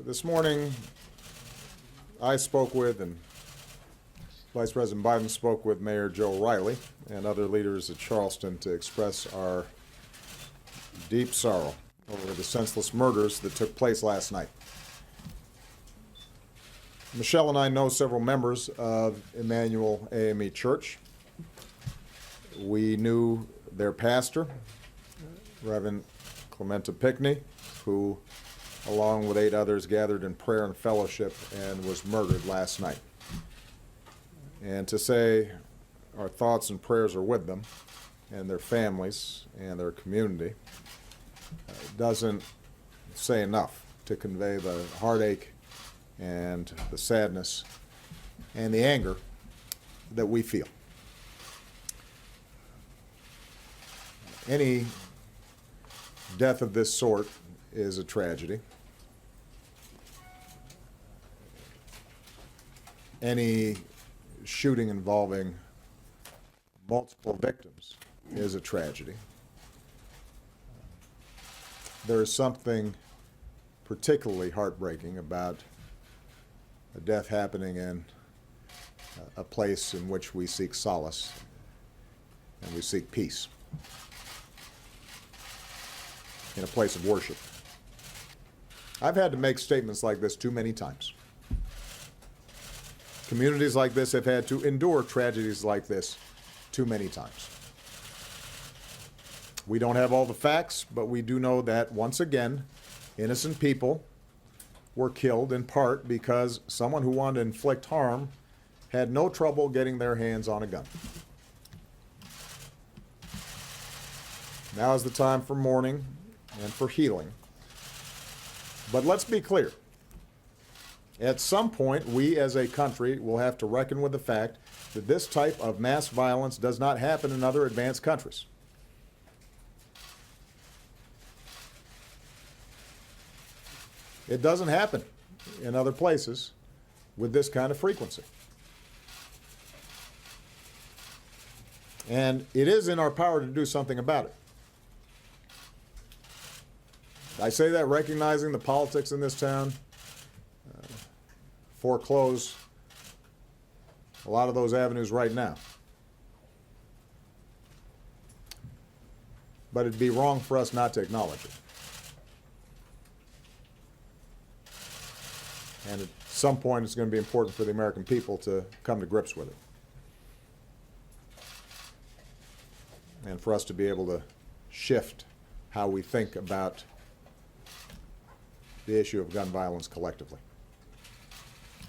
This morning, I spoke with, and Vice President Biden spoke with Mayor Joe Riley and other leaders at Charleston to express our deep sorrow over the senseless murders that took place last night. Michelle and I know several members of Emmanuel AME Church. We knew their pastor, Reverend Clementa Pinckney, who, along with 8 others, gathered in prayer and fellowship and was murdered last night. And to say our thoughts and prayers are with them and their families and their community doesn't say enough to convey the heartache and the sadness and the anger that we feel. Any death of this sort is a tragedy. Any shooting involving multiple victims is a tragedy. There is something particularly heartbreaking about a death happening in a place in which we seek solace and we seek peace, in a place of worship. I've had to make statements like this too many times. Communities like this have had to endure tragedies like this too many times. We don't have all the facts, but we do know that, once again, innocent people were killed in part because someone who wanted to inflict harm had no trouble getting their hands on a gun. Now is the time for mourning and for healing. But let's be clear. At some point, we as a country will have to reckon with the fact that this type of mass violence does not happen in other advanced countries. It doesn't happen in other places with this kind of frequency. And it is in our power to do something about it. I say that recognizing the politics in this town foreclose a lot of those avenues right now. But it'd be wrong for us not to acknowledge it. And at some point, it's going to be important for the American people to come to grips with it. And for us to be able to shift how we think about the issue of gun violence collectively.